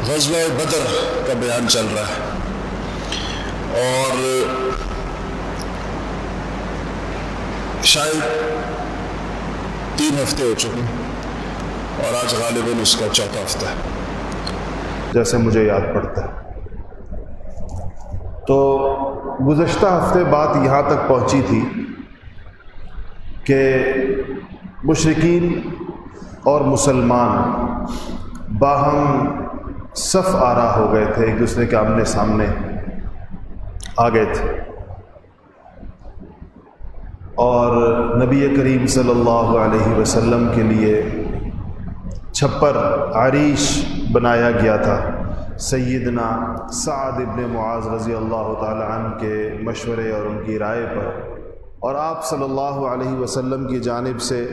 غزوہ بدر کا بیان چل رہا ہے اور شاید 3 ہفتے ہو چکے اور آج غالباً اس کا 4تھا ہفتہ ہے جیسے مجھے یاد پڑتا ہے۔ تو گزشتہ ہفتے بات یہاں تک پہنچی تھی کہ مشرکین اور مسلمان باہم صف آرا ہو گئے تھے، ایک دوسرے کے آمنے سامنے آ گئے تھے، اور نبی کریم صلی اللہ علیہ وسلم کے لیے چھپر عریش بنایا گیا تھا سیدنا سعد ابن معاذ رضی اللہ تعالی عنہ کے مشورے اور ان کی رائے پر، اور آپ صلی اللہ علیہ وسلم کی جانب سے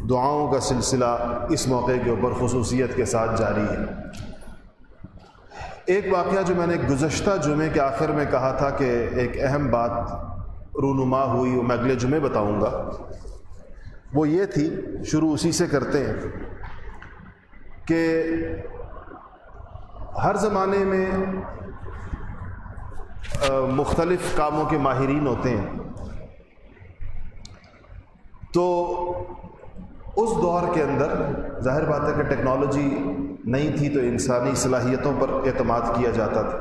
دعاؤں کا سلسلہ اس موقع کے اوپر خصوصیت کے ساتھ جاری ہے۔ ایک واقعہ جو میں نے گزشتہ جمعے کے آخر میں کہا تھا کہ ایک اہم بات رونما ہوئی، وہ میں اگلے جمعے بتاؤں گا، وہ یہ تھی، شروع اسی سے کرتے ہیں، کہ ہر زمانے میں مختلف کاموں کے ماہرین ہوتے ہیں، تو اس دور کے اندر ظاہر بات ہے کہ ٹیکنالوجی نہیں تھی تو انسانی صلاحیتوں پر اعتماد کیا جاتا تھا،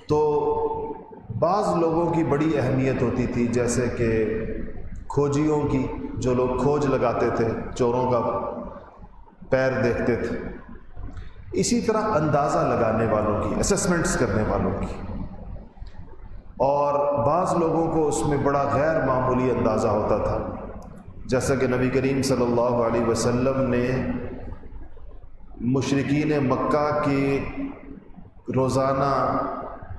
تو بعض لوگوں کی بڑی اہمیت ہوتی تھی، جیسے کہ کھوجیوں کی، جو لوگ کھوج لگاتے تھے، چوروں کا پیر دیکھتے تھے، اسی طرح اندازہ لگانے والوں کی، اسسمنٹس کرنے والوں کی، اور بعض لوگوں کو اس میں بڑا غیر معمولی اندازہ ہوتا تھا، جیسا کہ نبی کریم صلی اللہ علیہ وسلم نے مشرکین مکہ کی روزانہ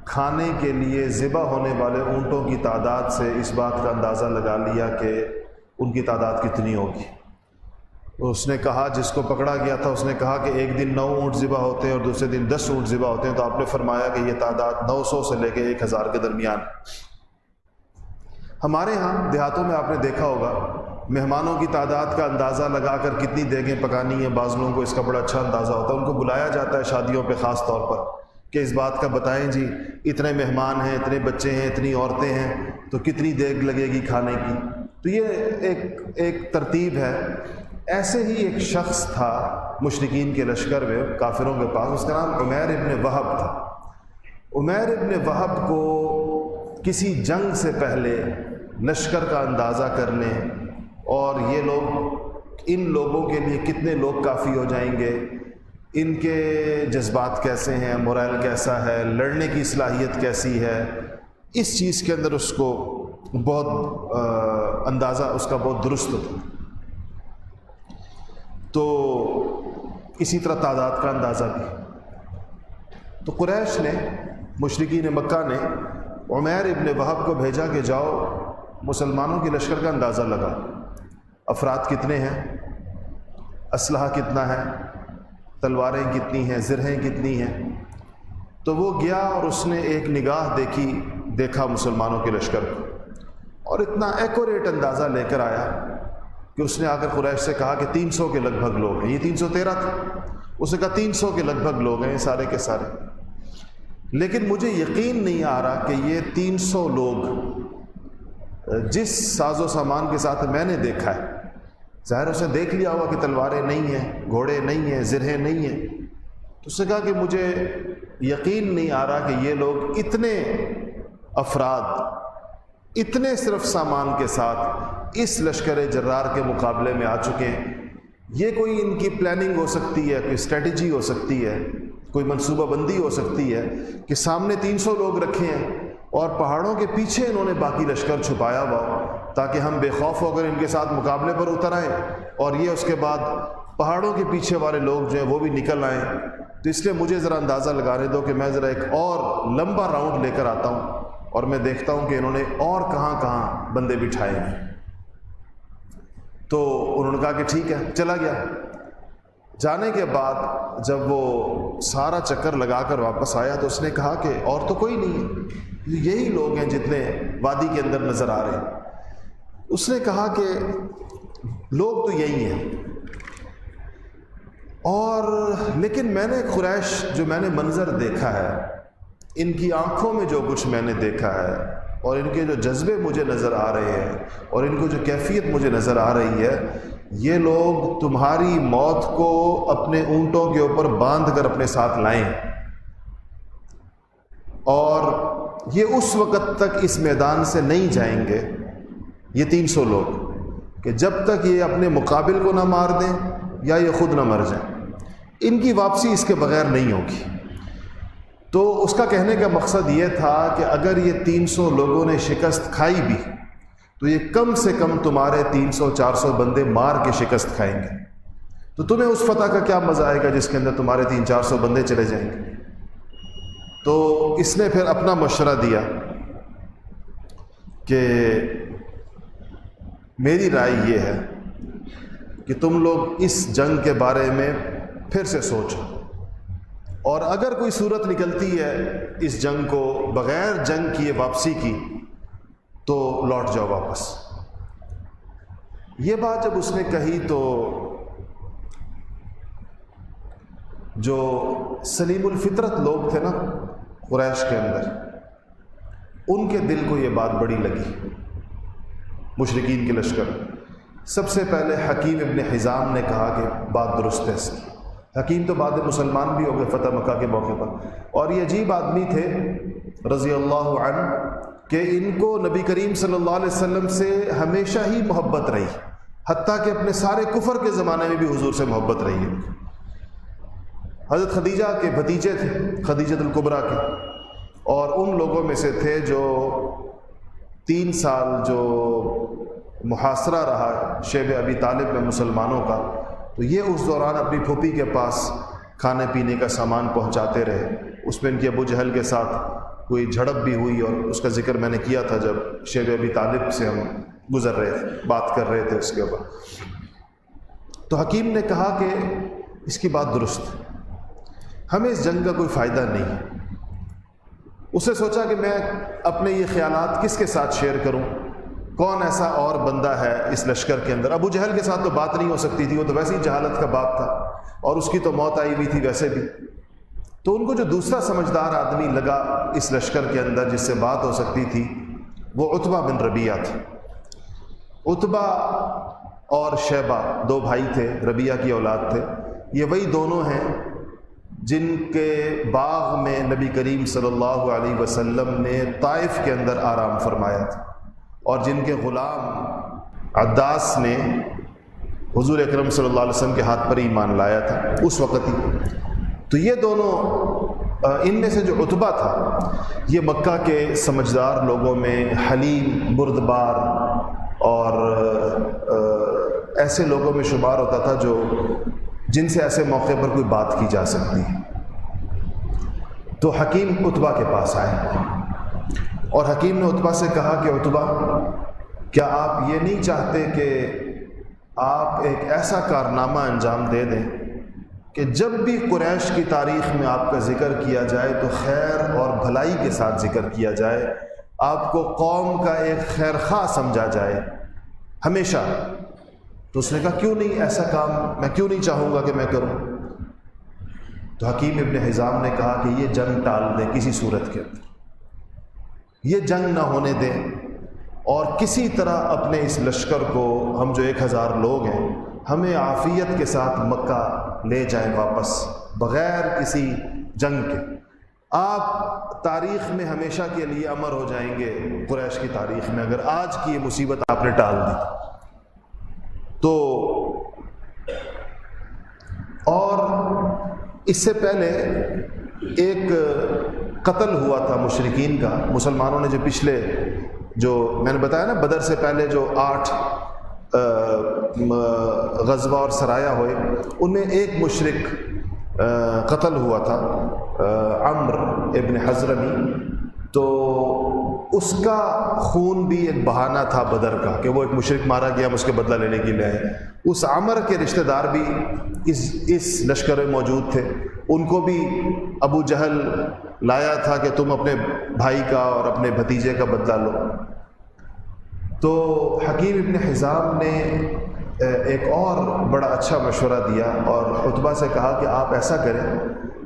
کھانے کے لیے ذبح ہونے والے اونٹوں کی تعداد سے اس بات کا اندازہ لگا لیا کہ ان کی تعداد کتنی ہوگی۔ اس نے کہا، جس کو پکڑا گیا تھا اس نے کہا کہ ایک دن 9 اونٹ ذبح ہوتے ہیں اور دوسرے دن 10 اونٹ ذبح ہوتے ہیں، تو آپ نے فرمایا کہ یہ تعداد 900 سے لے کے 1000 کے درمیان۔ ہمارے ہاں دیہاتوں میں آپ نے دیکھا ہوگا، مہمانوں کی تعداد کا اندازہ لگا کر کتنی دیگیں پکانی ہیں، بعض لوگوں کو اس کا بڑا اچھا اندازہ ہوتا ہے، ان کو بلایا جاتا ہے شادیوں پہ خاص طور پر کہ اس بات کا بتائیں جی اتنے مہمان ہیں، اتنے بچے ہیں، اتنی عورتیں ہیں، تو کتنی دیگ لگے گی کھانے کی۔ تو یہ ایک ترتیب ہے۔ ایسے ہی ایک شخص تھا مشرکین کے لشکر میں، کافروں کے پاس، اس کا نام عمیر ابن وہب تھا۔ عمیر ابن وہب کو کسی جنگ سے پہلے لشکر کا اندازہ کرنے اور یہ لوگ، ان لوگوں کے لیے کتنے لوگ کافی ہو جائیں گے، ان کے جذبات کیسے ہیں، مورائل کیسا ہے، لڑنے کی صلاحیت کیسی ہے، اس چیز کے اندر اس کو بہت اندازہ اس کا بہت درست تھا۔ تو اسی طرح تعداد کا اندازہ بھی۔ تو قریش نے، مشرکین مکہ نے عمیر ابن وہب کو بھیجا کہ جاؤ مسلمانوں کے لشکر کا اندازہ لگا، افراد کتنے ہیں، اسلحہ کتنا ہے، تلواریں کتنی ہیں، زرہیں کتنی ہیں۔ تو وہ گیا اور اس نے ایک نگاہ دیکھا مسلمانوں کے لشکر کو، اور اتنا ایکوریٹ اندازہ لے کر آیا کہ اس نے آ کر قریش سے کہا کہ 300 کے لگ بھگ لوگ ہیں۔ یہ 313 تھا، اس نے کہا 300 کے لگ بھگ لوگ ہیں سارے کے سارے، لیکن مجھے یقین نہیں آ رہا کہ یہ 300 لوگ جس ساز و سامان کے ساتھ میں نے دیکھا ہے، ظاہر اسے دیکھ لیا ہوا کہ تلواریں نہیں ہیں، گھوڑے نہیں ہیں، زرہیں نہیں ہیں، تو اس نے کہا کہ مجھے یقین نہیں آ رہا کہ یہ لوگ اتنے افراد، اتنے صرف سامان کے ساتھ اس لشکر جرار کے مقابلے میں آ چکے ہیں۔ یہ کوئی ان کی پلاننگ ہو سکتی ہے، کوئی اسٹریٹجی ہو سکتی ہے، کوئی منصوبہ بندی ہو سکتی ہے کہ سامنے 300 لوگ رکھے ہیں اور پہاڑوں کے پیچھے انہوں نے باقی لشکر چھپایا ہوا تاکہ ہم بے خوف ہو کر ان کے ساتھ مقابلے پر اتر آئیں، اور یہ اس کے بعد پہاڑوں کے پیچھے والے لوگ جو ہیں وہ بھی نکل آئیں۔ تو اس لیے مجھے ذرا اندازہ لگانے دو کہ میں ذرا ایک اور لمبا راؤنڈ لے کر آتا ہوں اور میں دیکھتا ہوں کہ انہوں نے اور کہاں کہاں بندے بٹھائے ہیں۔ تو انہوں نے کہا کہ ٹھیک ہے، چلا گیا۔ جانے کے بعد جب وہ سارا چکر لگا کر واپس آیا تو اس نے کہا کہ اور تو کوئی نہیں ہے، یہی لوگ ہیں جتنے وادی کے اندر نظر آ رہے ہیں۔ اس نے کہا کہ لوگ تو یہی ہیں، اور لیکن میں نے قریش جو میں نے منظر دیکھا ہے، ان کی آنکھوں میں جو کچھ میں نے دیکھا ہے، اور ان کے جو جذبے مجھے نظر آ رہے ہیں، اور ان کو جو کیفیت مجھے نظر آ رہی ہے، یہ لوگ تمہاری موت کو اپنے اونٹوں کے اوپر باندھ کر اپنے ساتھ لائیں، اور یہ اس وقت تک اس میدان سے نہیں جائیں گے، یہ 300 لوگ، کہ جب تک یہ اپنے مقابل کو نہ مار دیں یا یہ خود نہ مر جائیں۔ ان کی واپسی اس کے بغیر نہیں ہوگی۔ تو اس کا کہنے کا مقصد یہ تھا کہ اگر یہ 300 لوگوں نے شکست کھائی بھی تو یہ کم سے کم تمہارے 300-400 بندے مار کے شکست کھائیں گے، تو تمہیں اس فتح کا کیا مزہ آئے گا جس کے اندر تمہارے 300-400 بندے چلے جائیں گے۔ تو اس نے پھر اپنا مشورہ دیا کہ میری رائے یہ ہے کہ تم لوگ اس جنگ کے بارے میں پھر سے سوچو، اور اگر کوئی صورت نکلتی ہے اس جنگ کو بغیر جنگ کیے واپسی کی تو لوٹ جاؤ واپس۔ یہ بات جب اس نے کہی تو جو سلیم الفطرت لوگ تھے نا قریش کے اندر، ان کے دل کو یہ بات بڑی لگی، مشرکین کے لشکر۔ سب سے پہلے حکیم ابن حزام نے کہا کہ بات درست ہے اس کی۔ حکیم تو بعد مسلمان بھی ہو گئے فتح مکہ کے موقع پر، اور یہ عجیب آدمی تھے رضی اللہ عنہ کہ ان کو نبی کریم صلی اللہ علیہ وسلم سے ہمیشہ ہی محبت رہی، حتیٰ کہ اپنے سارے کفر کے زمانے میں بھی حضور سے محبت رہی ہے۔ حضرت خدیجہ کے بھتیجے تھے، خدیجہ الکبریٰ کے، اور ان لوگوں میں سے تھے جو 3 سال جو محاصرہ رہا شیب ابی طالب میں مسلمانوں کا، تو یہ اس دوران اپنی پھوپھی کے پاس کھانے پینے کا سامان پہنچاتے رہے۔ اس میں ان کے ابو جہل کے ساتھ کوئی جھڑپ بھی ہوئی، اور اس کا ذکر میں نے کیا تھا جب شیب ابی طالب سے ہم گزر رہے تھے، بات کر رہے تھے اس کے بعد۔ تو حکیم نے کہا کہ اس کی بات درست ہے، ہمیں اس جنگ کا کوئی فائدہ نہیں ہے۔ اس نے سوچا کہ میں اپنے یہ خیالات کس کے ساتھ شیئر کروں، کون ایسا اور بندہ ہے اس لشکر کے اندر۔ ابو جہل کے ساتھ تو بات نہیں ہو سکتی تھی، وہ تو ویسے ہی جہالت کا باپ تھا، اور اس کی تو موت آئی ہوئی تھی ویسے بھی۔ تو ان کو جو دوسرا سمجھدار آدمی لگا اس لشکر کے اندر جس سے بات ہو سکتی تھی، وہ عتبہ بن ربیعہ تھے۔ عتبہ اور شیبہ 2 بھائی تھے، ربیعہ کی اولاد تھے۔ یہ وہی دونوں ہیں جن کے باغ میں نبی کریم صلی اللہ علیہ وسلم نے طائف کے اندر آرام فرمایا تھا، اور جن کے غلام عداس نے حضور اکرم صلی اللہ علیہ وسلم کے ہاتھ پر ایمان لایا تھا اس وقت ہی۔ تو یہ دونوں، ان میں سے جو عتبہ تھا یہ مکہ کے سمجھدار لوگوں میں حلیم، بردبار اور ایسے لوگوں میں شمار ہوتا تھا جو جن سے ایسے موقع پر کوئی بات کی جا سکتی ہے۔ تو حکیم عتبہ کے پاس آئے، اور حکیم نے عتبہ سے کہا کہ عتبہ، کیا آپ یہ نہیں چاہتے کہ آپ ایک ایسا کارنامہ انجام دے دیں کہ جب بھی قریش کی تاریخ میں آپ کا ذکر کیا جائے تو خیر اور بھلائی کے ساتھ ذکر کیا جائے، آپ کو قوم کا ایک خیر خواہ سمجھا جائے ہمیشہ۔ تو اس نے کہا کیوں نہیں، ایسا کام میں کیوں نہیں چاہوں گا کہ میں کروں۔ تو حکیم ابن حزام نے کہا کہ یہ جنگ ٹال دیں کسی صورت کے اندر، یہ جنگ نہ ہونے دیں، اور کسی طرح اپنے اس لشکر کو، ہم جو 1000 لوگ ہیں، ہمیں عافیت کے ساتھ مکہ لے جائیں واپس بغیر کسی جنگ کے۔ آپ تاریخ میں ہمیشہ کے لیے امر ہو جائیں گے قریش کی تاریخ میں اگر آج کی یہ مصیبت آپ نے ٹال دی تو۔ اور اس سے پہلے ایک قتل ہوا تھا مشرکین کا، مسلمانوں نے جو پچھلے، جو میں نے بتایا نا بدر سے پہلے جو 8 غزوہ اور سرایا ہوئے، ان میں ایک مشرک قتل ہوا تھا، عمرو ابن حضرمی۔ تو اس کا خون بھی ایک بہانہ تھا بدر کا کہ وہ ایک مشرک مارا گیا، ہم اس کے بدلہ لینے کے لیے آئے۔ اس عمر کے رشتہ دار بھی اس لشکر میں موجود تھے، ان کو بھی ابو جہل لایا تھا کہ تم اپنے بھائی کا اور اپنے بھتیجے کا بدلہ لو۔ تو حکیم ابن حزام نے ایک اور بڑا اچھا مشورہ دیا اور عتبہ سے کہا کہ آپ ایسا کریں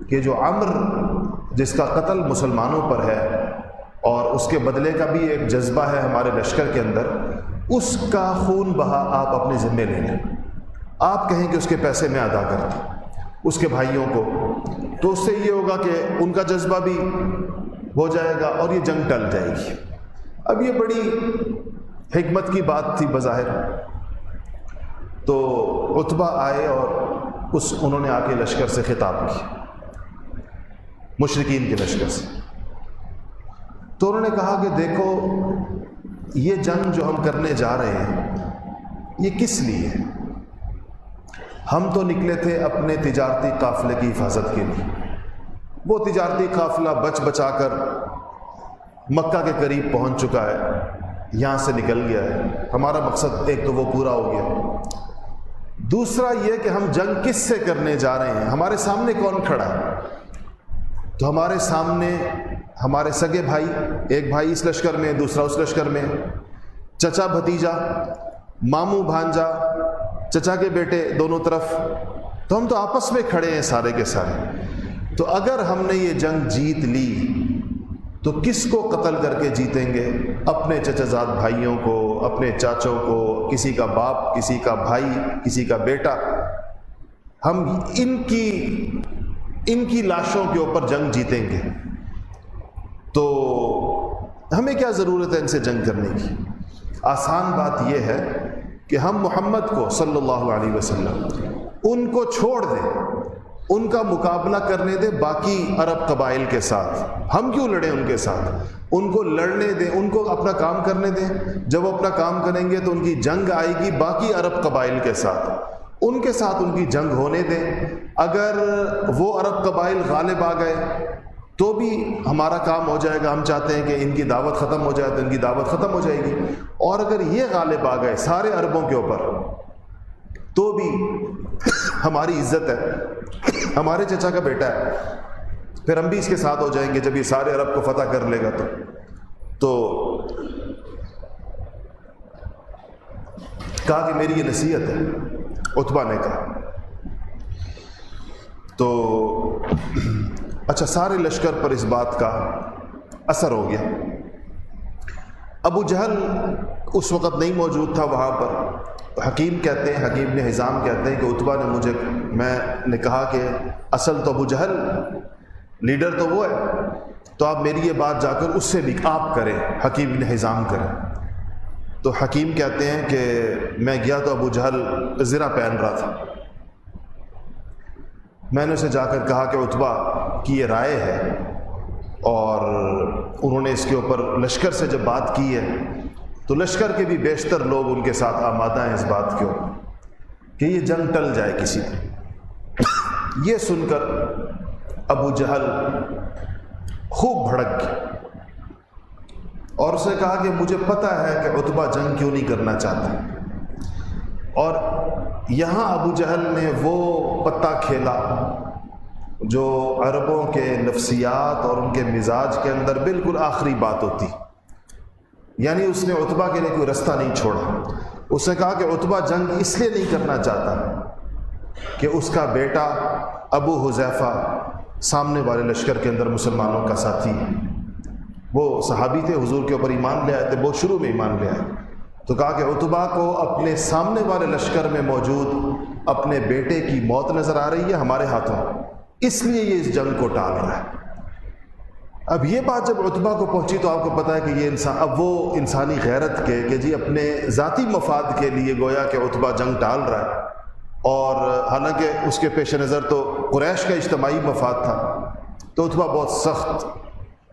کہ جو عمر جس کا قتل مسلمانوں پر ہے اور اس کے بدلے کا بھی ایک جذبہ ہے ہمارے لشکر کے اندر، اس کا خون بہا آپ اپنے ذمے لے لیں، آپ کہیں کہ اس کے پیسے میں ادا کر دوں اس کے بھائیوں کو، تو اس سے یہ ہوگا کہ ان کا جذبہ بھی ہو جائے گا اور یہ جنگ ٹل جائے گی۔ اب یہ بڑی حکمت کی بات تھی بظاہر۔ تو عتبہ آئے اور انہوں نے آ کے لشکر سے خطاب کی، مشرکین کے لشکر سے، تو انہوں نے کہا کہ دیکھو یہ جنگ جو ہم کرنے جا رہے ہیں یہ کس لیے ہے؟ ہم تو نکلے تھے اپنے تجارتی قافلے کی حفاظت کے لیے، وہ تجارتی قافلہ بچ بچا کر مکہ کے قریب پہنچ چکا ہے، یہاں سے نکل گیا ہے، ہمارا مقصد ایک تو وہ پورا ہو گیا، دوسرا یہ کہ ہم جنگ کس سے کرنے جا رہے ہیں، ہمارے سامنے کون کھڑا ہے؟ تو ہمارے سامنے ہمارے سگے بھائی، ایک بھائی اس لشکر میں، دوسرا اس لشکر میں، چچا بھتیجا، ماموں بھانجا، چچا کے بیٹے دونوں طرف، تو ہم تو آپس میں کھڑے ہیں سارے کے سارے۔ تو اگر ہم نے یہ جنگ جیت لی تو کس کو قتل کر کے جیتیں گے؟ اپنے چچا زاد بھائیوں کو، اپنے چاچوں کو، کسی کا باپ، کسی کا بھائی، کسی کا بیٹا، ہم ان کی لاشوں کے اوپر جنگ جیتیں گے، تو ہمیں کیا ضرورت ہے ان سے جنگ کرنے کی؟ آسان بات یہ ہے کہ ہم محمد کو صلی اللہ علیہ وسلم ان کو چھوڑ دیں، ان کا مقابلہ کرنے دیں باقی عرب قبائل کے ساتھ، ہم کیوں لڑیں ان کے ساتھ؟ ان کو لڑنے دیں، ان کو اپنا کام کرنے دیں، جب وہ اپنا کام کریں گے تو ان کی جنگ آئے گی باقی عرب قبائل کے ساتھ، ان کے ساتھ ان کی جنگ ہونے دیں، اگر وہ عرب قبائل غالب آ گئے تو بھی ہمارا کام ہو جائے گا، ہم چاہتے ہیں کہ ان کی دعوت ختم ہو جائے تو ان کی دعوت ختم ہو جائے گی، اور اگر یہ غالب آ گئے سارے عربوں کے اوپر تو بھی ہماری عزت ہے، ہمارے چچا کا بیٹا ہے، پھر ہم بھی اس کے ساتھ ہو جائیں گے جب یہ سارے عرب کو فتح کر لے گا تو کہا کہ میری یہ نصیحت ہے، عتبہ نے کہا۔ تو اچھا، سارے لشکر پر اس بات کا اثر ہو گیا۔ ابو جہل اس وقت نہیں موجود تھا وہاں پر، حکیم کہتے ہیں، حکیم بن حزام کہتے ہیں کہ عتبہ نے میں نے کہا کہ اصل تو ابو جہل لیڈر تو وہ ہے، تو آپ میری یہ بات جا کر اس سے بھی آپ کریں، حکیم بن حزام کریں۔ تو حکیم کہتے ہیں کہ میں گیا تو ابو جہل زرہ پہن رہا تھا، میں نے اسے جا کر کہا کہ عتبہ کی یہ رائے ہے، اور انہوں نے اس کے اوپر لشکر سے جب بات کی ہے تو لشکر کے بھی بیشتر لوگ ان کے ساتھ آمادہ ہیں اس بات کے اوپر کہ یہ جنگ ٹل جائے کسی طرح۔ یہ سن کر ابو جہل خوب بھڑک گیا اور اسے کہا کہ مجھے پتہ ہے کہ عتبہ جنگ کیوں نہیں کرنا چاہتا، اور یہاں ابو جہل نے وہ پتہ کھیلا جو عربوں کے نفسیات اور ان کے مزاج کے اندر بالکل آخری بات ہوتی، یعنی اس نے عتبہ کے لیے کوئی رستہ نہیں چھوڑا۔ اس نے کہا کہ عتبہ جنگ اس لیے نہیں کرنا چاہتا کہ اس کا بیٹا ابو حذیفہ سامنے والے لشکر کے اندر مسلمانوں کا ساتھی ہے، وہ صحابی تھے، حضور کے اوپر ایمان لے آئے تھے، بہت شروع میں ایمان لے آئے، تو کہا کہ عتبہ کو اپنے سامنے والے لشکر میں موجود اپنے بیٹے کی موت نظر آ رہی ہے ہمارے ہاتھوں، اس لیے یہ اس جنگ کو ٹال رہا ہے۔ اب یہ بات جب عتبہ کو پہنچی تو آپ کو پتہ ہے کہ یہ انسان، اب وہ انسانی غیرت کے کہ جی اپنے ذاتی مفاد کے لیے گویا کہ عتبہ جنگ ٹال رہا ہے، اور حالانکہ اس کے پیش نظر تو قریش کا اجتماعی مفاد تھا، تو عتبہ بہت سخت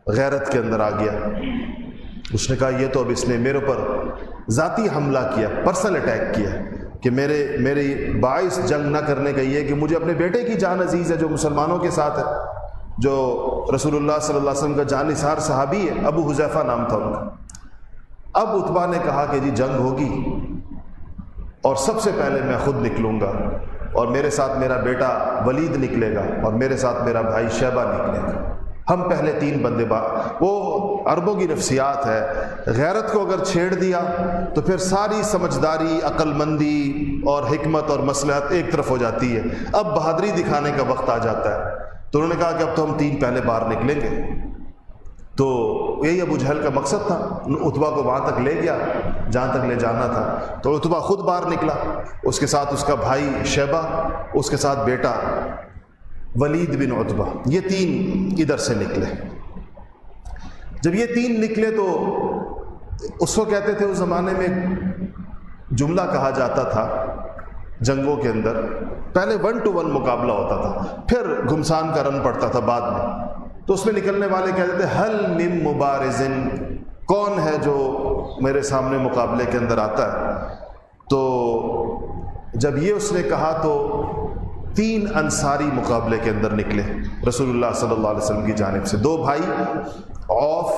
غیرت کے اندر آ گیا۔ اس نے کہا یہ تو اب اس نے میرے اوپر ذاتی حملہ کیا، پرسنل اٹیک کیا کہ میری باعث جنگ نہ کرنے کا یہ کہ مجھے اپنے بیٹے کی جان عزیز ہے جو مسلمانوں کے ساتھ ہے، جو رسول اللہ صلی اللہ علیہ وسلم کا جان نثار صحابی ہے، ابو حذیفہ نام تھا ان کا۔ اب عتبہ نے کہا کہ جی جنگ ہوگی اور سب سے پہلے میں خود نکلوں گا، اور میرے ساتھ میرا بیٹا ولید نکلے گا، اور میرے ساتھ میرا بھائی شیبہ نکلے گا، ہم پہلے 3 بندے وہ عربوں کی نفسیات ہے، غیرت کو اگر چھیڑ دیا تو پھر ساری سمجھداری، عقل مندی، اور حکمت اور مصلحت ایک طرف ہو جاتی ہے، اب بہادری دکھانے کا وقت آ جاتا ہے۔ تو انہوں نے کہا کہ اب تو ہم 3 پہلے باہر نکلیں گے۔ تو یہی ابو جہل کا مقصد تھا، عتبہ کو وہاں تک لے گیا جہاں تک لے جانا تھا۔ تو عتبہ خود باہر نکلا، اس کے ساتھ اس کا بھائی شیبہ، اس کے ساتھ بیٹا ولید بن عتبہ، یہ 3 ادھر سے نکلے۔ جب یہ 3 نکلے تو اس کو کہتے تھے، اس زمانے میں جملہ کہا جاتا تھا جنگوں کے اندر، پہلے 1 to 1 مقابلہ ہوتا تھا، پھر گھمسان کا رن پڑتا تھا بعد میں۔ تو اس میں نکلنے والے کہتے تھے حل من مبارزن، کون ہے جو میرے سامنے مقابلے کے اندر آتا ہے؟ تو جب یہ اس نے کہا تو 3 انصاری مقابلے کے اندر نکلے رسول اللہ صلی اللہ علیہ وسلم کی جانب سے، 2 بھائی عوف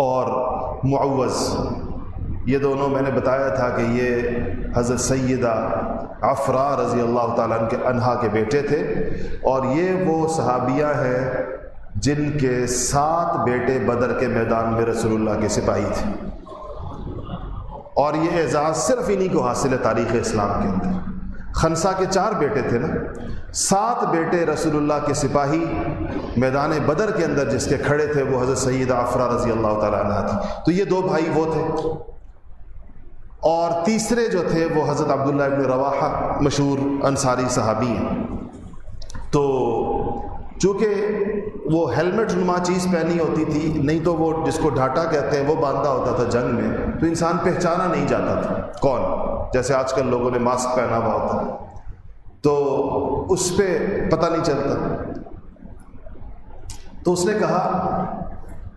اور معوذ، یہ دونوں میں نے بتایا تھا کہ یہ حضرت سیدہ عفرا رضی اللہ تعالیٰ عنہا کے بیٹے تھے، اور یہ وہ صحابیہ ہیں جن کے 7 بیٹے بدر کے میدان میں رسول اللہ کے سپاہی تھے، اور یہ اعزاز صرف انہی کو حاصل ہے تاریخ اسلام کے اندر۔ خنسا کے 4 بیٹے تھے نا، 7 بیٹے رسول اللہ کے سپاہی میدان بدر کے اندر جس کے کھڑے تھے وہ حضرت سیدہ عفرا رضی اللہ تعالیٰ عنہا تھی۔ تو یہ 2 بھائی وہ تھے، اور تیسرے جو تھے وہ حضرت عبداللہ ابن رواحہ مشہور انصاری صحابی ہیں۔ تو چونکہ وہ ہیلمٹ نما چیز پہنی ہوتی تھی، نہیں تو وہ جس کو ڈھاٹا کہتے ہیں وہ باندھا ہوتا تھا جنگ میں، تو انسان پہچانا نہیں جاتا تھا کون، جیسے آج کل لوگوں نے ماسک پہنا ہوا ہوتا ہے تو اس پہ پتہ نہیں چلتا۔ تو اس نے کہا،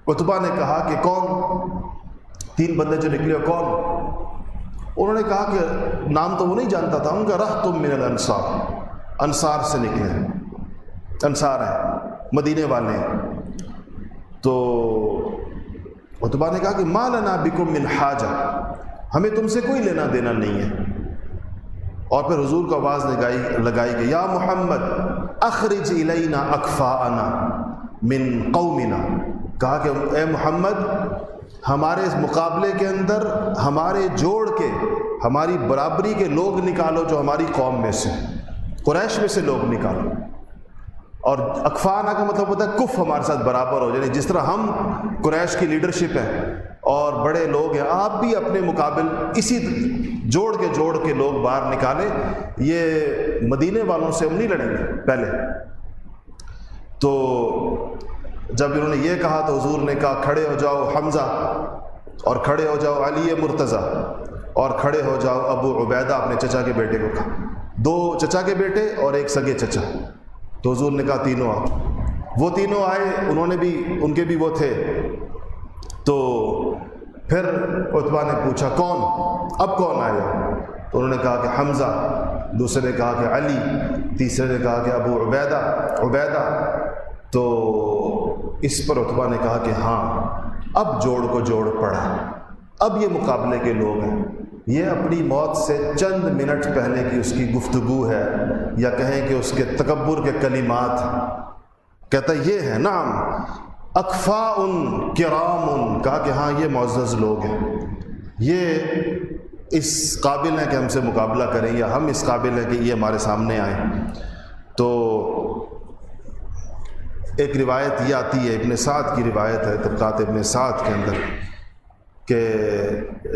عتبہ نے کہا کہ کون 3 بندے جو نکلے کون؟ انہوں نے کہا کہ نام تو وہ نہیں جانتا تھا، ان کا رہتم من الانصار، انصار سے نکلے ہیں، انصار ہیں، مدینے والے ہیں۔ تو عتبہ نے کہا کہ ما لنا بکم من حاجہ، ہمیں تم سے کوئی لینا دینا نہیں ہے۔ اور پھر حضور کو آواز لگائی کہ یا محمد اخرج الینا اکفاءنا من قومنا، کہا کہ اے محمد ہمارے اس مقابلے کے اندر ہمارے جوڑ کے، ہماری برابری کے لوگ نکالو جو ہماری قوم میں سے، قریش میں سے لوگ نکالو۔ اور اکفانا کا مطلب ہوتا ہے کف ہمارے ساتھ برابر ہو، یعنی جس طرح ہم قریش کی لیڈرشپ ہے اور بڑے لوگ ہیں، آپ بھی اپنے مقابل اسی جوڑ کے لوگ باہر نکالیں، یہ مدینے والوں سے ہم نہیں لڑیں گے پہلے۔ تو جب انہوں نے یہ کہا تو حضور نے کہا کھڑے ہو جاؤ حمزہ، اور کھڑے ہو جاؤ علی مرتضیٰ، اور کھڑے ہو جاؤ ابو عبیدہ، اپنے چچا کے بیٹے کو کہا، 2 چچا کے بیٹے اور 1 سگے چچا۔ تو حضور نے کہا تینوں آؤ، وہ تینوں آئے، انہوں نے بھی، ان کے بھی وہ تھے۔ تو پھر عتبہ نے پوچھا کون، اب کون آیا؟ تو انہوں نے کہا کہ حمزہ، دوسرے نے کہا کہ علی، تیسرے نے کہا کہ ابو عبیدہ۔ تو اس پر عتبہ نے کہا کہ ہاں اب جوڑ کو جوڑ پڑا، اب یہ مقابلے کے لوگ ہیں، یہ اپنی موت سے چند منٹ پہلے کی اس کی گفتگو ہے، یا کہیں کہ اس کے تکبر کے کلمات، کہتا یہ ہے نعم اکفاء کرام، کہا کہ ہاں یہ معزز لوگ ہیں، یہ اس قابل ہیں کہ ہم سے مقابلہ کریں، یا ہم اس قابل ہیں کہ یہ ہمارے سامنے آئیں۔ تو ایک روایت یہ آتی ہے، ابن سعد کی روایت ہے، طبقات ابن سعد کے اندر، کہ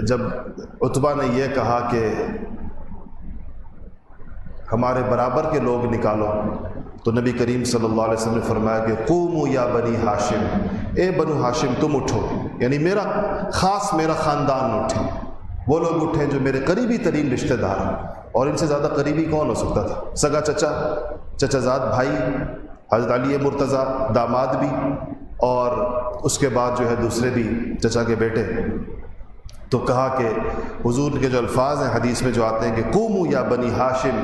جب عتبہ نے یہ کہا کہ ہمارے برابر کے لوگ نکالو، تو نبی کریم صلی اللہ علیہ وسلم نے فرمایا کہ قوموا یا بنی ہاشم، اے بنو ہاشم تم اٹھو، یعنی میرا خاندان اٹھے، وہ لوگ اٹھیں جو میرے قریبی ترین رشتہ دار ہیں، اور ان سے زیادہ قریبی کون ہو سکتا تھا؟ سگا چچا زاد بھائی حضرت علی مرتضیٰ، داماد بھی، اور اس کے بعد جو ہے دوسرے بھی چچا کے بیٹے۔ تو کہا کہ حضور کے جو الفاظ ہیں حدیث میں جو آتے ہیں کہ قوموا یا بنی ہاشم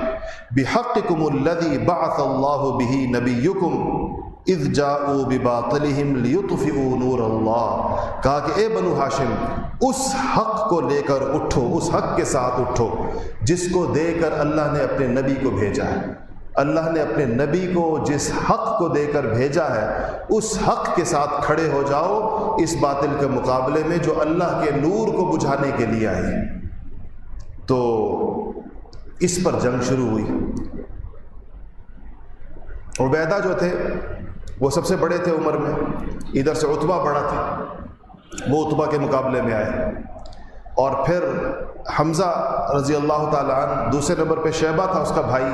بحقکم الذی بعث اللہ بہ نبیکم اذ جاؤوا بباطلہم لیطفئوا نور اللہ، کہا کہ اے بنو ہاشم اس حق کو لے کر اٹھو، اس حق کے ساتھ اٹھو جس کو دے کر اللہ نے اپنے نبی کو بھیجا ہے۔ اللہ نے اپنے نبی کو جس حق کو دے کر بھیجا ہے اس حق کے ساتھ کھڑے ہو جاؤ اس باطل کے مقابلے میں جو اللہ کے نور کو بجھانے کے لیے آئی ہے۔ تو اس پر جنگ شروع ہوئی۔ عبیدہ جو تھے وہ سب سے بڑے تھے عمر میں، ادھر سے عتبہ بڑا تھا، وہ عتبہ کے مقابلے میں آئے، اور پھر حمزہ رضی اللہ تعالیٰ عنہ دوسرے نمبر پہ، شیبہ تھا اس کا بھائی،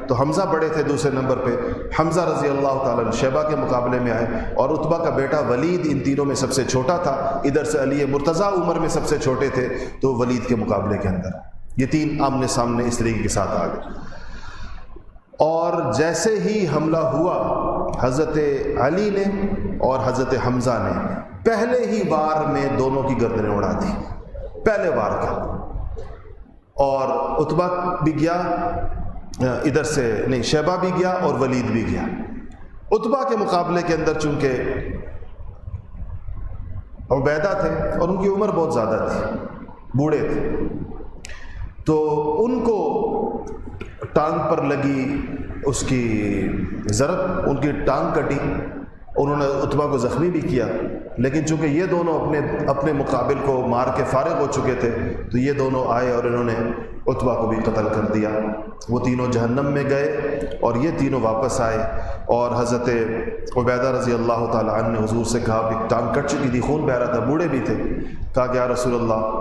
تو حمزہ بڑے تھے دوسرے نمبر پہ، حمزہ رضی اللہ تعالیٰ عنہ شیبہ کے مقابلے میں آئے، اور عتبہ کا بیٹا ولید ان تینوں میں سب سے چھوٹا تھا، ادھر سے علی مرتضیٰ عمر میں سب سے چھوٹے تھے، تو ولید کے مقابلے کے اندر یہ تین آمنے سامنے اس طریقے کے ساتھ آ گئے۔ اور جیسے ہی حملہ ہوا حضرت علی نے اور حضرت حمزہ نے پہلے ہی وار میں دونوں کی گردنیں اڑا دی، پہلے وار کا، اور عتبہ بھی گیا ادھر سے، نہیں شیبہ بھی گیا اور ولید بھی گیا۔ عتبہ کے مقابلے کے اندر چونکہ عبیدہ تھے اور ان کی عمر بہت زیادہ تھی، بوڑھے تھے، تو ان کو ٹانگ پر لگی اس کی ضرب، ان کی ٹانگ کٹی، انہوں نے عتبہ کو زخمی بھی کیا، لیکن چونکہ یہ دونوں اپنے مقابل کو مار کے فارغ ہو چکے تھے، تو یہ دونوں آئے اور انہوں نے عتبہ کو بھی قتل کر دیا۔ وہ تینوں جہنم میں گئے اور یہ تینوں واپس آئے، اور حضرت عبیدہ رضی اللہ تعالیٰ عنہ نے حضور سے کہا کہ ٹانگ کٹ چکی تھی، خون بہ رہا تھا، بوڑھے بھی تھے، کہا کہ یا رسول اللہ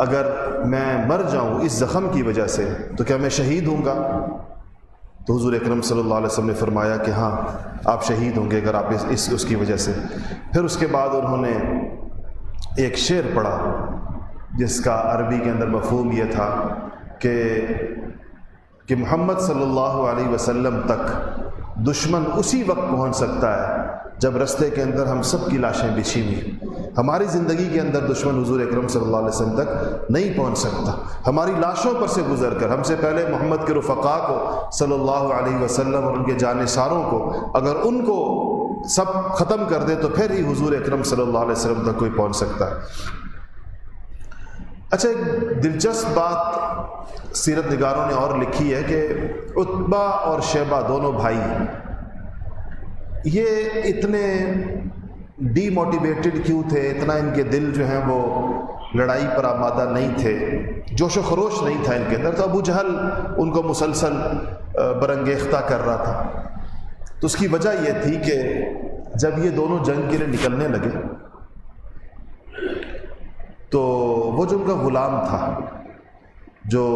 اگر میں مر جاؤں اس زخم کی وجہ سے تو کیا میں شہید ہوں گا؟ تو حضور اکرم صلی اللہ علیہ وسلم نے فرمایا کہ ہاں آپ شہید ہوں گے اگر آپ اس کی وجہ سے۔ پھر اس کے بعد انہوں نے ایک شعر پڑھا جس کا عربی کے اندر مفہوم یہ تھا کہ محمد صلی اللہ علیہ وسلم تک دشمن اسی وقت پہنچ سکتا ہے جب رستے کے اندر ہم سب کی لاشیں بچھی ہوئی، ہماری زندگی کے اندر دشمن حضور اکرم صلی اللہ علیہ وسلم تک نہیں پہنچ سکتا، ہماری لاشوں پر سے گزر کر، ہم سے پہلے محمد کے رفقاء کو صلی اللہ علیہ وسلم اور ان کے جانثاروں کو اگر ان کو سب ختم کر دے تو پھر ہی حضور اکرم صلی اللہ علیہ وسلم تک کوئی پہنچ سکتا ہے۔ اچھا، ایک دلچسپ بات سیرت نگاروں نے اور لکھی ہے کہ عتبہ اور شیبہ دونوں بھائی یہ اتنے ڈی موٹیویٹڈ کیوں تھے، اتنا ان کے دل جو ہیں وہ لڑائی پر آمادہ نہیں تھے، جوش و خروش نہیں تھا ان کے اندر؟ تو ابو جہل ان کو مسلسل برانگیختہ کر رہا تھا، تو اس کی وجہ یہ تھی کہ جب یہ دونوں جنگ کے لیے نکلنے لگے تو وہ جو ان کا غلام تھا جو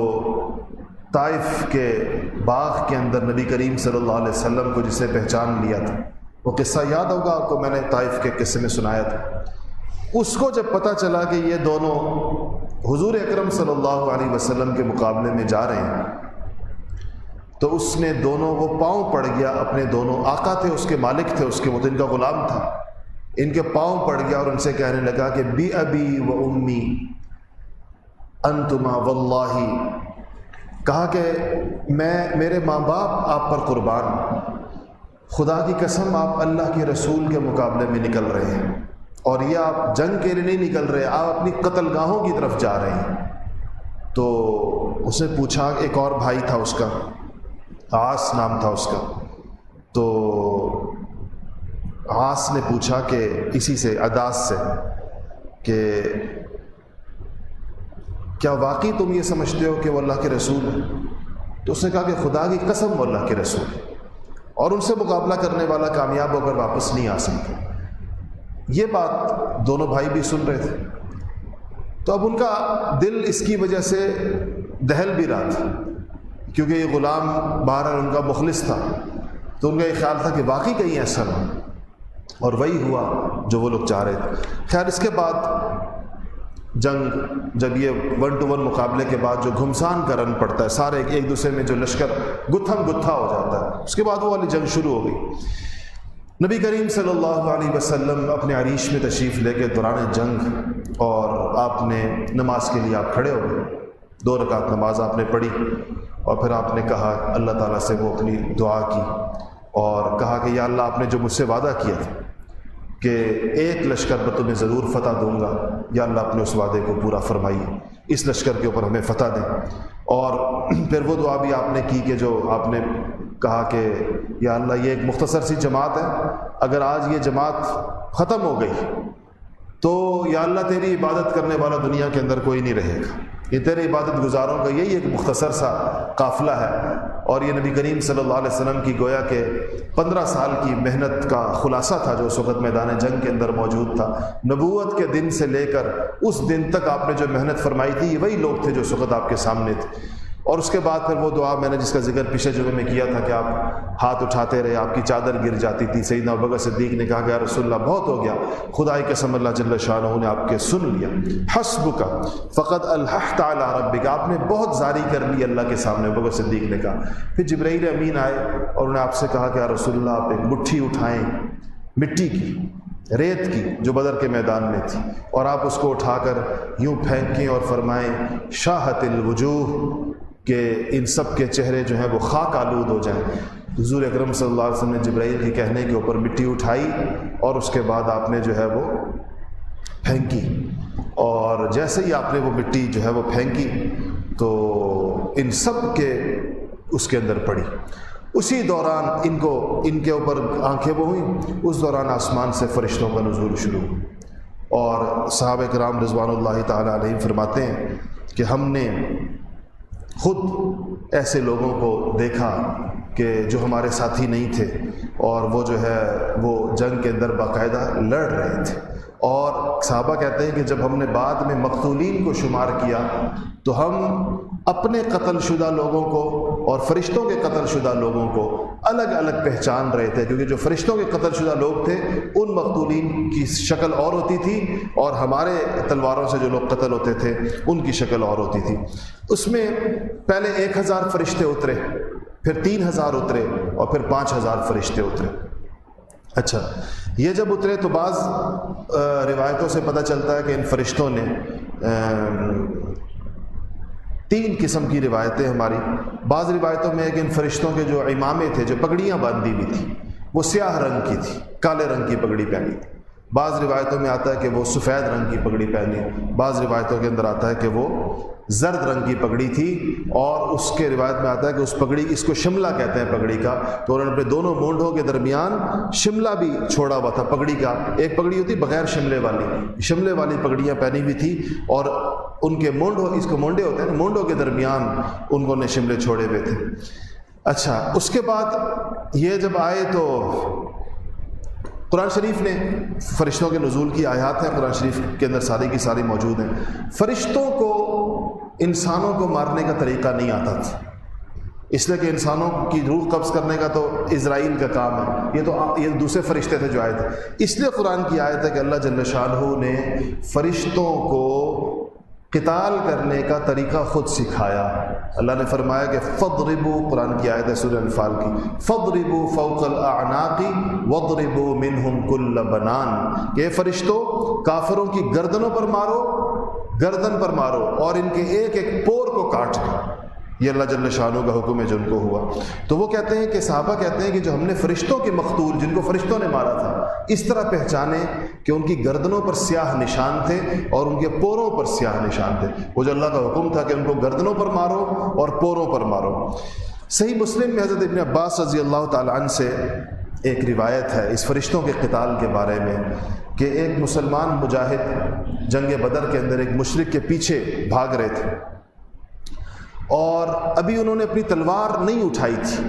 طائف کے باغ کے اندر نبی کریم صلی اللہ علیہ وسلم کو جسے پہچان لیا تھا، وہ قصہ یاد ہوگا آپ کو، میں نے طائف کے قصے میں سنایا تھا، اس کو جب پتہ چلا کہ یہ دونوں حضور اکرم صلی اللہ علیہ وسلم کے مقابلے میں جا رہے ہیں، تو اس نے دونوں، وہ پاؤں پڑ گیا اپنے دونوں آقا تھے، اس کے مالک تھے، اس کے وہ تو ان کا غلام تھا، ان کے پاؤں پڑ گیا اور ان سے کہنے لگا کہ بی ابی و امی انتما واللہ، کہا کہ میرے ماں باپ آپ پر قربان، خدا کی قسم آپ اللہ کے رسول کے مقابلے میں نکل رہے ہیں، اور یہ آپ جنگ کے لیے نہیں نکل رہے، آپ اپنی قتل گاہوں کی طرف جا رہے ہیں۔ تو اس نے پوچھا، ایک اور بھائی تھا اس کا، عاص نام تھا اس کا، تو عاص نے پوچھا کہ اسی سے، عداس سے، کہ کیا واقعی تم یہ سمجھتے ہو کہ وہ اللہ کے رسول ہے؟ تو اس نے کہا کہ خدا کی قسم وہ اللہ کے رسول ہے، اور ان سے مقابلہ کرنے والا کامیاب ہو کر واپس نہیں آ سکتا۔ یہ بات دونوں بھائی بھی سن رہے تھے، تو اب ان کا دل اس کی وجہ سے دہل بھی رہا تھا، کیونکہ یہ غلام بہرحال ان کا مخلص تھا، تو ان کا یہ خیال تھا کہ واقعی کہیں ایسا نہ ہو، اور وہی ہوا جو وہ لوگ چاہ رہے تھے۔ خیر، اس کے بعد جنگ، جب یہ 1 to 1 مقابلے کے بعد جو گھمسان کا رن پڑتا ہے، سارے ایک دوسرے میں جو لشکر گتھم گتھا ہو جاتا ہے، اس کے بعد وہ والی جنگ شروع ہو گئی۔ نبی کریم صلی اللہ علیہ وسلم اپنے عریش میں تشریف لے کے دوران جنگ، اور آپ نے نماز کے لیے آپ کھڑے ہو گئے، 2 رکعت نماز آپ نے پڑھی، اور پھر آپ نے کہا اللہ تعالیٰ سے وہ اپنی دعا کی، اور کہا کہ یا اللہ آپ نے جو مجھ سے وعدہ کیا تھا کہ ایک لشکر پر تمہیں ضرور فتح دوں گا، یا اللہ اپنے اس وعدے کو پورا فرمائیے، اس لشکر کے اوپر ہمیں فتح دیں۔ اور پھر وہ دعا بھی آپ نے کی کہ جو آپ نے کہا کہ یا اللہ یہ ایک مختصر سی جماعت ہے، اگر آج یہ جماعت ختم ہو گئی تو یا اللہ تیری عبادت کرنے والا دنیا کے اندر کوئی نہیں رہے گا. یہ تیرے عبادت گزاروں کا یہی ایک مختصر سا قافلہ ہے. اور یہ نبی کریم صلی اللہ علیہ وسلم کی گویا کہ 15 سال کی محنت کا خلاصہ تھا جو اس وقت میدان جنگ کے اندر موجود تھا. نبوت کے دن سے لے کر اس دن تک آپ نے جو محنت فرمائی تھی یہ وہی لوگ تھے جو اس وقت آپ کے سامنے تھے. اور اس کے بعد پھر وہ دعا میں نے جس کا ذکر پچھلے جمعے میں کیا تھا کہ آپ ہاتھ اٹھاتے رہے، آپ کی چادر گر جاتی تھی. سیدنا ابوبکر صدیق نے کہا کہ یا رسول اللہ بہت ہو گیا، خدا کی قسم اللہ جل شانہ نے آپ کے سن لیا. حسبک فقد الححت علی ربک، آپ نے بہت زاری کر لی اللہ کے سامنے، ابوبکر صدیق نے کہا. پھر جبرائیل امین آئے اور انہوں نے آپ سے کہا کہ یا رسول اللہ آپ ایک مٹھی اٹھائیں مٹی کی، ریت کی جو بدر کے میدان میں تھی، اور آپ اس کو اٹھا کر یوں پھینکیں اور فرمائیں شاہت الوجوہ، کہ ان سب کے چہرے جو ہیں وہ خاک آلود ہو جائیں. حضور اکرم صلی اللہ علیہ وسلم نے جبرائیل کے کہنے کے اوپر مٹی اٹھائی اور اس کے بعد آپ نے جو ہے وہ پھینکی. اور جیسے ہی آپ نے وہ مٹی جو ہے وہ پھینکی تو ان سب کے اس کے اندر پڑی. اسی دوران ان کے اوپر آنکھیں وہ ہوئیں. اس دوران آسمان سے فرشتوں کا نزول شروع ہوا. اور صحابہ کرام رضوان اللہ تعالی علیہم فرماتے ہیں کہ ہم نے خود ایسے لوگوں کو دیکھا کہ جو ہمارے ساتھی نہیں تھے اور وہ جو ہے وہ جنگ کے اندر باقاعدہ لڑ رہے تھے. اور صحابہ کہتے ہیں کہ جب ہم نے بعد میں مقتولین کو شمار کیا تو ہم اپنے قتل شدہ لوگوں کو اور فرشتوں کے قتل شدہ لوگوں کو الگ الگ پہچان رہے تھے، کیونکہ جو فرشتوں کے قتل شدہ لوگ تھے ان مقتولین کی شکل اور ہوتی تھی اور ہمارے تلواروں سے جو لوگ قتل ہوتے تھے ان کی شکل اور ہوتی تھی. اس میں پہلے 1000 فرشتے اترے، پھر 3000 اترے اور پھر 5000 فرشتے اترے. اچھا، یہ جب اترے تو بعض روایتوں سے پتہ چلتا ہے کہ ان فرشتوں نے 3 قسم کی روایتیں ہماری. بعض روایتوں میں ہے کہ ان فرشتوں کے جو امامے تھے، جو پگڑیاں باندھی ہوئی تھیں، وہ سیاہ رنگ کی تھی، کالے رنگ کی پگڑی پہنی تھی. بعض روایتوں میں آتا ہے کہ وہ سفید رنگ کی پگڑی پہنی. بعض روایتوں کے اندر آتا ہے کہ وہ زرد رنگ کی پگڑی تھی. اور اس کے روایت میں آتا ہے کہ اس پگڑی، اس کو شملہ کہتے ہیں پگڑی کا، تو انہوں نے اپنے دونوں مونڈوں کے درمیان شملہ بھی چھوڑا ہوا تھا پگڑی کا. ایک پگڑی ہوتی بغیر شملے والی، شملے والی پگڑیاں پہنی ہوئی تھی اور ان کے مونڈوں، اس کو مونڈے ہوتے ہیں نا، مونڈوں کے درمیان ان کو نے شملے چھوڑے ہوئے تھے. اچھا، اس کے بعد یہ جب آئے تو قرآن شریف نے فرشتوں کے نزول کی آیات ہیں، قرآن شریف کے اندر ساری کی ساری موجود ہیں. فرشتوں کو انسانوں کو مارنے کا طریقہ نہیں آتا تھا، اس لیے کہ انسانوں کی روح قبض کرنے کا تو اسرائیل کا کام ہے. یہ دوسرے فرشتے تھے جو آئے تھے. اس لیے قرآن کی آیت ہے کہ اللہ جل شانہ نے فرشتوں کو قتال کرنے کا طریقہ خود سکھایا. اللہ نے فرمایا کہ فضربوا، قرآن کی آیت ہے سورہ انفال کی، فضربوا فوق الاعناق وضربوا منهم كل بنان، کہ فرشتوں کافروں کی گردنوں پر مارو، گردن پر مارو اور ان کے ایک ایک پور کو کاٹ دو. یہ اللہ جل شانہ کا حکم ہے جو ان کو ہوا. تو وہ کہتے ہیں کہ صحابہ کہتے ہیں کہ جو ہم نے فرشتوں کے مقتول جن کو فرشتوں نے مارا تھا اس طرح پہچانے کہ ان کی گردنوں پر سیاہ نشان تھے اور ان کے پوروں پر سیاہ نشان تھے. وہ جو اللہ کا حکم تھا کہ ان کو گردنوں پر مارو اور پوروں پر مارو. صحیح مسلم میں حضرت ابن عباس رضی اللہ تعالیٰ عنہ سے ایک روایت ہے اس فرشتوں کے قتال کے بارے میں کہ ایک مسلمان مجاہد جنگ بدر کے اندر ایک مشرک کے پیچھے بھاگ رہے تھے اور ابھی انہوں نے اپنی تلوار نہیں اٹھائی تھی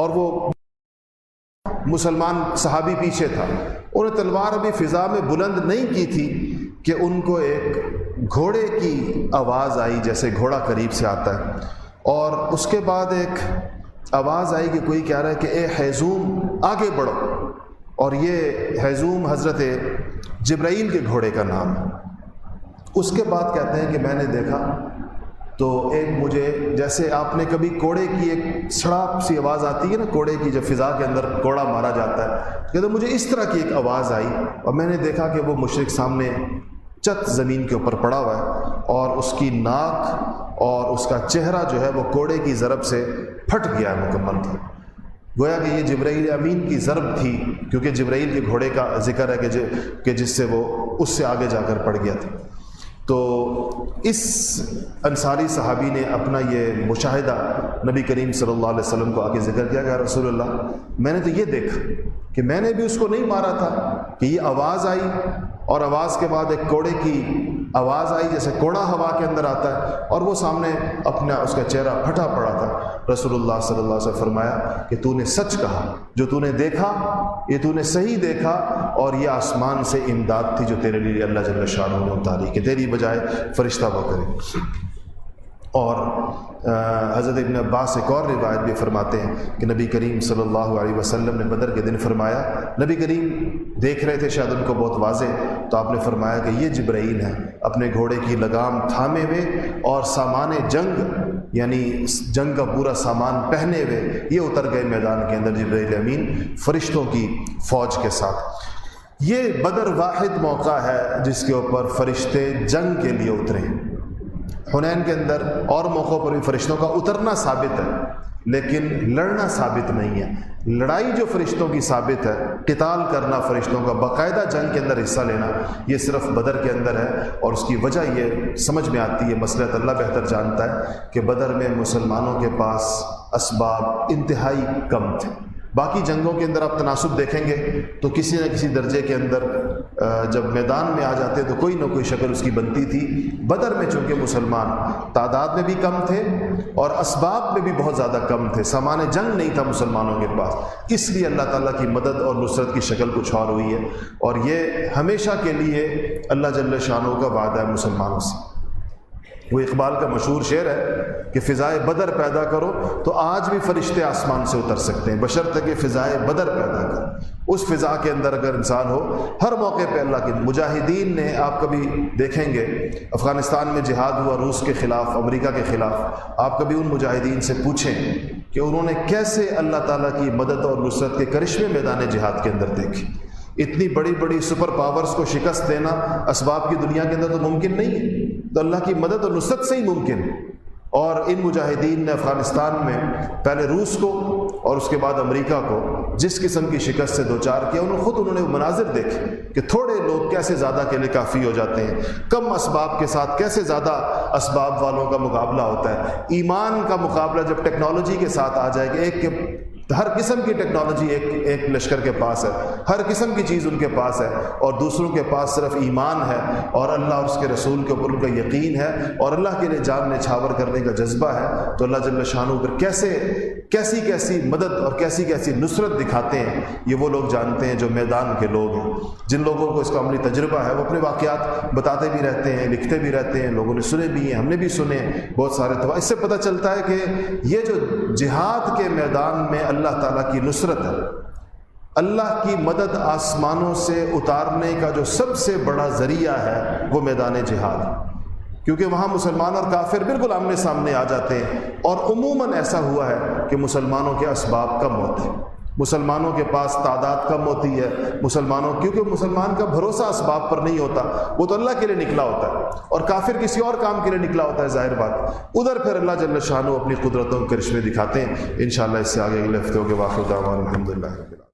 اور وہ مسلمان صحابی پیچھے تھا. انہوں نے تلوار ابھی فضا میں بلند نہیں کی تھی کہ ان کو ایک گھوڑے کی آواز آئی، جیسے گھوڑا قریب سے آتا ہے، اور اس کے بعد ایک آواز آئی کہ کوئی کہہ رہا ہے کہ اے حیزوم آگے بڑھو. اور یہ حیزوم حضرت جبرائیل کے گھوڑے کا نام ہے. اس کے بعد کہتے ہیں کہ میں نے دیکھا تو ایک مجھے، جیسے آپ نے کبھی کوڑے کی ایک سڑاپ سی آواز آتی ہے نا، کوڑے کی جب فضا کے اندر کوڑا مارا جاتا ہے، کہتے مجھے اس طرح کی ایک آواز آئی اور میں نے دیکھا کہ وہ مشرک سامنے چت زمین کے اوپر پڑا ہوا ہے اور اس کی ناک اور اس کا چہرہ جو ہے وہ کوڑے کی ضرب سے پھٹ گیا ہے مکمل طور. گویا کہ یہ جبرائیل امین کی ضرب تھی، کیونکہ جبرائیل کے گھوڑے کا ذکر ہے کہ جس سے وہ اس سے آگے جا کر پڑ گیا تھا. تو اس انصاری صحابی نے اپنا یہ مشاہدہ نبی کریم صلی اللہ علیہ وسلم کو آگے ذکر کیا کہ رسول اللہ میں نے تو یہ دیکھا کہ میں نے بھی اس کو نہیں مارا تھا کہ یہ آواز آئی اور آواز کے بعد ایک کوڑے کی آواز آئی، جیسے کوڑا ہوا کے اندر آتا ہے، اور وہ سامنے اپنا اس کا چہرہ پھٹا پڑا تھا۔ رسول اللہ صلی اللہ علیہ وسلم فرمایا کہ تو نے سچ کہا، جو تو نے دیکھا یہ تو نے صحیح دیکھا، اور یہ آسمان سے امداد تھی جو تیرے لیے اللہ جل شانہ نے اتاری کہ تیری بجائے فرشتہ وہ کرے۔ اور حضرت ابن عباس ایک اور روایت بھی فرماتے ہیں کہ نبی کریم صلی اللہ علیہ وسلم نے بدر کے دن فرمایا، نبی کریم دیکھ رہے تھے شاید ان کو بہت واضح، تو آپ نے فرمایا کہ یہ جبرائیل ہے اپنے گھوڑے کی لگام تھامے ہوئے اور سامان جنگ یعنی جنگ کا پورا سامان پہنے ہوئے یہ اتر گئے میدان کے اندر، جبرائیل امین فرشتوں کی فوج کے ساتھ۔ یہ بدر واحد موقع ہے جس کے اوپر فرشتے جنگ کے لیے اترے۔ حنین کے اندر اور موقعوں پر بھی فرشتوں کا اترنا ثابت ہے، لیکن لڑنا ثابت نہیں ہے۔ لڑائی جو فرشتوں کی ثابت ہے، قتال کرنا فرشتوں کا، باقاعدہ جنگ کے اندر حصہ لینا، یہ صرف بدر کے اندر ہے۔ اور اس کی وجہ یہ سمجھ میں آتی ہے، مسئلہ اللہ بہتر جانتا ہے، کہ بدر میں مسلمانوں کے پاس اسباب انتہائی کم تھے۔ باقی جنگوں کے اندر آپ تناسب دیکھیں گے تو کسی نہ کسی درجے کے اندر جب میدان میں آ جاتے تو کوئی نہ کوئی شکل اس کی بنتی تھی۔ بدر میں چونکہ مسلمان تعداد میں بھی کم تھے اور اسباب میں بھی بہت زیادہ کم تھے، سامان جنگ نہیں تھا مسلمانوں کے پاس، اس لیے اللہ تعالیٰ کی مدد اور نصرت کی شکل کچھ اور ہوئی ہے، اور یہ ہمیشہ کے لیے اللہ جل شانہ کا وعدہ ہے مسلمانوں سے۔ وہ اقبال کا مشہور شعر ہے کہ فضائے بدر پیدا کرو تو آج بھی فرشتے آسمان سے اتر سکتے ہیں، بشرطے کہ فضائے بدر پیدا کرو۔ اس فضا کے اندر اگر انسان ہو، ہر موقع پہ اللہ کے مجاہدین نے، آپ کبھی دیکھیں گے افغانستان میں جہاد ہوا روس کے خلاف، امریکہ کے خلاف، آپ کبھی ان مجاہدین سے پوچھیں کہ انہوں نے کیسے اللہ تعالیٰ کی مدد اور نصرت کے کرشمے میدان جہاد کے اندر دیکھے۔ اتنی بڑی بڑی سپر پاورز کو شکست دینا اسباب کی دنیا کے اندر تو ممکن نہیں ہے، تو اللہ کی مدد اور نصرت سے ہی ممکن ہے۔ اور ان مجاہدین نے افغانستان میں پہلے روس کو اور اس کے بعد امریکہ کو جس قسم کی شکست سے دوچار کیا، انہوں نے مناظر دیکھے کہ تھوڑے لوگ کیسے زیادہ کے لیے کافی ہو جاتے ہیں، کم اسباب کے ساتھ کیسے زیادہ اسباب والوں کا مقابلہ ہوتا ہے۔ ایمان کا مقابلہ جب ٹیکنالوجی کے ساتھ آ جائے کہ ایک کے ہر قسم کی ٹیکنالوجی ایک لشکر کے پاس ہے، ہر قسم کی چیز ان کے پاس ہے، اور دوسروں کے پاس صرف ایمان ہے اور اللہ اور اس کے رسول کے اوپر ان کا یقین ہے اور اللہ کے لیے جان نچھاور کرنے کا جذبہ ہے، تو اللہ جل شانہ پر کیسی مدد اور کیسی نصرت دکھاتے ہیں، یہ وہ لوگ جانتے ہیں جو میدان کے لوگ ہیں۔ جن لوگوں کو اس کا عملی تجربہ ہے وہ اپنے واقعات بتاتے بھی رہتے ہیں، لکھتے بھی رہتے ہیں، لوگوں نے سنے بھی ہیں، ہم نے بھی سنے بہت سارے۔ تو اس سے پتہ چلتا ہے کہ یہ جو جہاد کے میدان میں اللہ تعالیٰ کی نصرت ہے، اللہ کی مدد آسمانوں سے اتارنے کا جو سب سے بڑا ذریعہ ہے وہ میدان جہاد، کیونکہ وہاں مسلمان اور کافر بالکل آمنے سامنے آ جاتے ہیں، اور عموماً ایسا ہوا ہے کہ مسلمانوں کے اسباب کم ہوتے ہیں، مسلمانوں کے پاس تعداد کم ہوتی ہے، کیونکہ مسلمان کا بھروسہ اسباب پر نہیں ہوتا، وہ تو اللہ کے لیے نکلا ہوتا ہے، اور کافر کسی اور کام کے لیے نکلا ہوتا ہے، ظاہر بات۔ ادھر پھر اللہ جل شانہ اپنی قدرتوں کے کرشمے دکھاتے ہیں۔ انشاءاللہ اس سے آگے اگلے ہفتے کے واقع دعوانا الحمدللہ رب العالمین۔